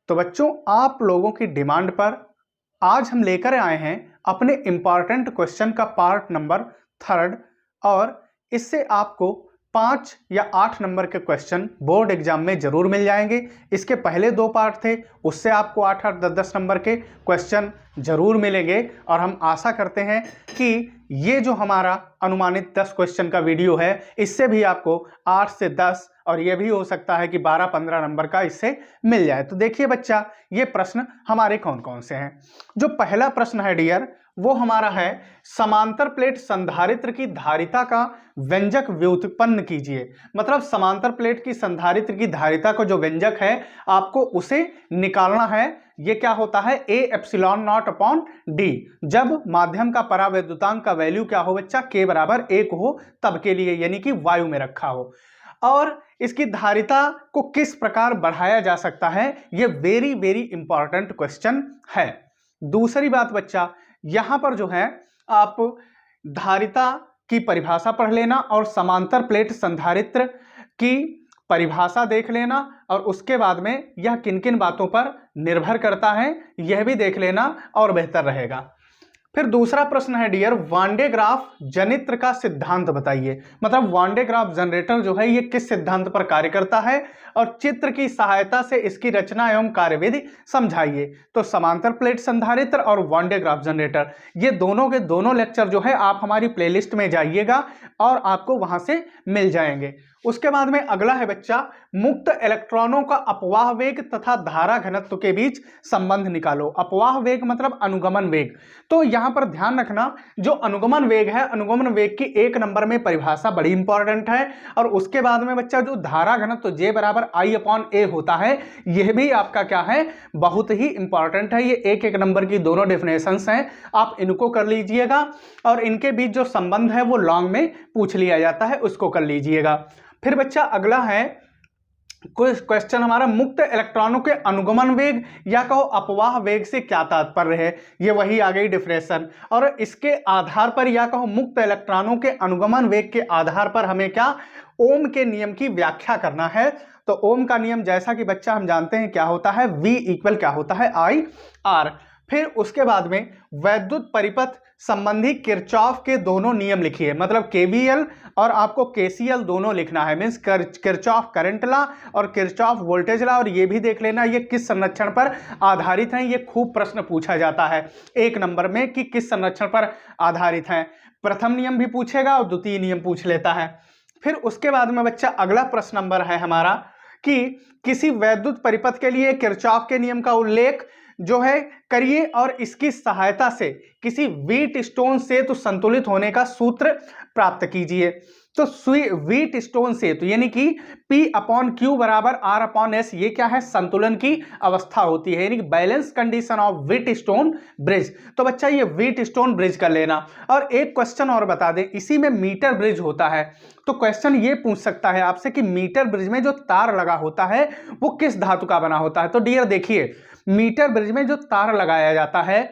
तो बच्चों, आप लोगों की डिमांड पर आज हम लेकर आए हैं अपने इंपॉर्टेंट क्वेश्चन का पार्ट नंबर 3 और इससे आपको 5 या 8 नंबर के क्वेश्चन बोर्ड एग्जाम में जरूर मिल जाएंगे। इसके पहले 2 पार्ट थे, उससे आपको 8-8, 10-10 नंबर के क्वेश्चन जरूर मिलेंगे और हम आशा करते हैं कि ये जो हमारा अनुमानित 10 क्वेश्चन का वीडियो है, इससे भी आपको 8 से 10 और ये भी हो सकता है कि 12-15 नंबर का इससे मिल जाए। तो देखिए बच्चा, ये प्रश्न हमारे कौन कौन से हैं। जो पहला प्रश्न है डियर, वो हमारा है समांतर प्लेट संधारित्र की धारिता का व्यंजक व्युत्पन्न कीजिए। मतलब समांतर प्लेट की संधारित्र की धारिता को जो व्यंजक है आपको उसे निकालना है। ये क्या होता है, A epsilon not upon D. जब माध्यम का परावैद्युतांक का वैल्यू क्या हो बच्चा, के बराबर 1 हो तब के लिए, यानी कि वायु में रखा हो। और इसकी धारिता को किस प्रकार बढ़ाया जा सकता है, ये वेरी वेरी इंपॉर्टेंट क्वेश्चन है। दूसरी बात बच्चा, यहां पर जो है आप धारिता की परिभाषा पढ़ लेना और समांतर प्लेट संधारित्र की परिभाषा देख लेना और उसके बाद में यह किन किन बातों पर निर्भर करता है यह भी देख लेना और बेहतर रहेगा। फिर दूसरा प्रश्न है डियर, वान डे ग्राफ जनित्र का सिद्धांत बताइए। मतलब वान डे ग्राफ जनरेटर जो है ये किस सिद्धांत पर कार्य करता है और चित्र की सहायता से इसकी रचना एवं कार्यविधि समझाइए। तो समांतर प्लेट संधारित्र और वान डे ग्राफ जनरेटर, ये दोनों के दोनों लेक्चर जो है आप हमारी प्लेलिस्ट में जाइएगा और आपको वहां से मिल जाएंगे। उसके बाद में अगला है बच्चा, मुक्त इलेक्ट्रॉनों का अपवाह वेग तथा धारा घनत्व के बीच संबंध निकालो। अपवाह वेग मतलब अनुगमन वेग। तो यहां पर ध्यान रखना, जो अनुगमन वेग है, अनुगमन वेग की 1 नंबर में परिभाषा बड़ी इंपॉर्टेंट है। और उसके बाद में बच्चा जो धारा घनत्व J बराबर I/A होता है, यह भी आपका क्या है, बहुत ही इंपॉर्टेंट है। ये 1-1 नंबर की दोनों डेफिनेशंस हैं, आप इनको कर लीजिएगा और इनके बीच जो संबंध है वो लॉन्ग में पूछ लिया जाता है, उसको कर लीजिएगा। फिर बच्चा अगला है क्वेश्चन हमारा, मुक्त इलेक्ट्रॉनों के अनुगमन वेग या कहो अपवाह वेग से क्या तात्पर्य है। ये वही आ गई डिफरेंशन। और इसके आधार पर या कहो मुक्त इलेक्ट्रॉनों के अनुगमन वेग के आधार पर हमें क्या, ओम के नियम की व्याख्या करना है। तो ओम का नियम जैसा कि बच्चा हम जानते हैं क्या होता है, V इक्वल क्या होता है, I/R। फिर उसके बाद में वैद्युत परिपथ संबंधी किरचॉफ के दोनों नियम लिखिए। मतलब KVL और आपको KCL दोनों लिखना है, मीन्स किरचॉफ करंट लॉ और किरचॉफ वोल्टेज लॉ। और ये भी देख लेना ये किस संरक्षण पर आधारित हैं, ये खूब प्रश्न पूछा जाता है 1 नंबर में कि किस संरक्षण पर आधारित हैं। प्रथम नियम भी पूछेगा और द्वितीय नियम पूछ लेता है। फिर उसके बाद में बच्चा अगला प्रश्न नंबर है हमारा कि किसी वैद्युत परिपथ के लिए किरचॉफ के नियम का उल्लेख जो है करिए और इसकी सहायता से किसी व्हीट स्टोन सेतु संतुलित होने का सूत्र प्राप्त कीजिए। तो व्हीट स्टोन सेतु यानी कि P/Q बराबर R/S, ये क्या है, संतुलन की अवस्था होती है, यानी कि balance condition of wheat stone bridge. तो बच्चा ये व्हीट स्टोन ब्रिज कर लेना। और एक क्वेश्चन और बता दें, इसी में मीटर ब्रिज होता है। तो क्वेश्चन ये पूछ सकता है आपसे कि मीटर ब्रिज में जो तार लगा होता है वो किस धातु का बना होता है। तो डियर देखिए, मीटर ब्रिज में जो तार लगाया जाता है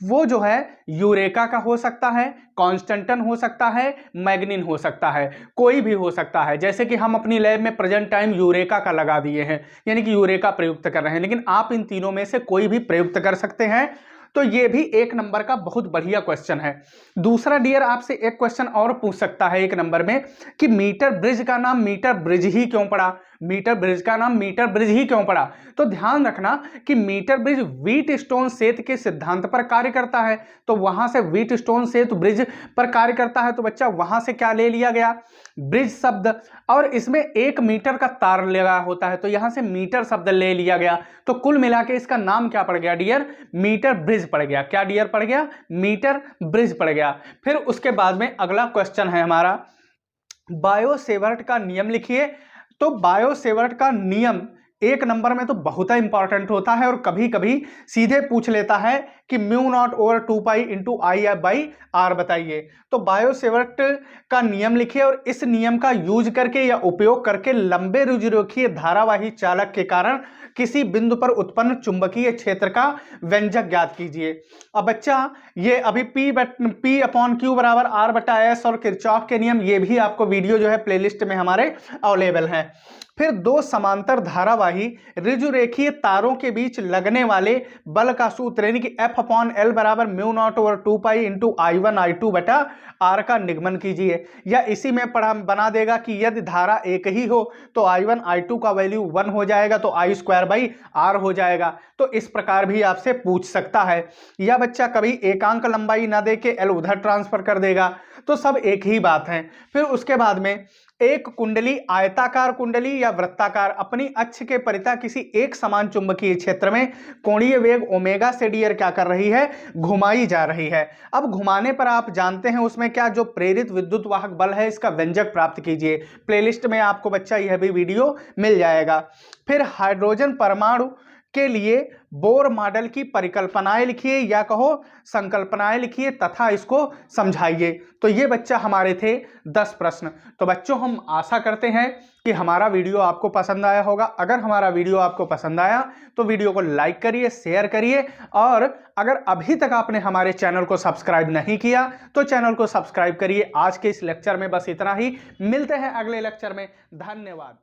वो जो है यूरेका का हो सकता है, कॉन्स्टेंटन हो सकता है, मैग्नीन हो सकता है, कोई भी हो सकता है। जैसे कि हम अपनी लैब में प्रेजेंट टाइम यूरेका का लगा दिए हैं, यानी कि यूरेका प्रयुक्त कर रहे हैं, लेकिन आप इन तीनों में से कोई भी प्रयुक्त कर सकते हैं। तो ये भी 1 नंबर का बहुत बढ़िया क्वेश्चन है। दूसरा डियर आपसे एक क्वेश्चन और पूछ सकता है 1 नंबर में कि मीटर ब्रिज का नाम मीटर ब्रिज ही क्यों पड़ा, मीटर ब्रिज का नाम मीटर ब्रिज ही क्यों पड़ा। तो ध्यान रखना कि मीटर ब्रिज व्हीट स्टोन सेतु के सिद्धांत पर कार्य करता है। तो वहां से व्हीट स्टोन सेतु ब्रिज पर कार्य करता है, तो बच्चा वहां से क्या ले लिया गया, ब्रिज शब्द। और इसमें 1 मीटर का तार लगा होता है, तो यहां से मीटर शब्द ले लिया गया। तो कुल मिला के इसका नाम क्या पड़ गया डियर, मीटर ब्रिज पड़ गया। क्या डियर पड़ गया, मीटर ब्रिज पड़ गया। फिर उसके बाद में अगला क्वेश्चन है हमारा, बायो-सेवर्ट का नियम लिखिए। तो बायो-सेवर्ट का नियम 1 नंबर में तो बहुत ही इंपॉर्टेंट होता है और कभी कभी सीधे पूछ लेता है कि μ0/2π × I/R बताइए। तो बायो-सेवर्ट का नियम लिखिए और इस नियम का यूज करके या उपयोग करके लंबे रुजुरेखीय धारावाही चालक के कारण किसी बिंदु पर उत्पन्न चुंबकीय क्षेत्र का व्यंजक ज्ञात कीजिए। अब बच्चा ये अभी P/Q बराबर R/S और किरचॉफ के नियम, ये भी आपको वीडियो जो है प्लेलिस्ट में हमारे अवेलेबल है। फिर दो समांतर धारावाही ऋजुरेखीय तारों के बीच लगने वाले बल का सूत्र यानी कि F/L बराबर μ0/2 इंटू I1I2 बटा R का निगमन कीजिए। या इसी में बना देगा कि यदि धारा एक ही हो तो I1I2 का वैल्यू 1 हो जाएगा तो I²/R हो जाएगा। तो इस प्रकार भी आपसे पूछ सकता है। या बच्चा कभी एकांक लंबाई ना दे के L उधर ट्रांसफर कर देगा, तो सब एक ही बात है। फिर उसके बाद में एक कुंडली आयताकार कुंडली या वृत्ताकार अपनी अक्ष के परितः किसी एक समान चुंबकीय क्षेत्र में कोणीय वेग ओमेगा से डियर क्या कर रही है, घुमाई जा रही है। अब घुमाने पर आप जानते हैं उसमें क्या जो प्रेरित विद्युत वाहक बल है इसका व्यंजक प्राप्त कीजिए। प्लेलिस्ट में आपको बच्चा यह भी वीडियो मिल जाएगा। फिर हाइड्रोजन परमाणु के लिए बोर मॉडल की परिकल्पनाएं लिखिए या कहो संकल्पनाएं लिखिए तथा इसको समझाइए। तो ये बच्चा हमारे थे 10 प्रश्न। तो बच्चों हम आशा करते हैं कि हमारा वीडियो आपको पसंद आया होगा। अगर हमारा वीडियो आपको पसंद आया तो वीडियो को लाइक करिए, शेयर करिए, और अगर अभी तक आपने हमारे चैनल को सब्सक्राइब नहीं किया तो चैनल को सब्सक्राइब करिए। आज के इस लेक्चर में बस इतना ही। मिलते हैं अगले लेक्चर में। धन्यवाद।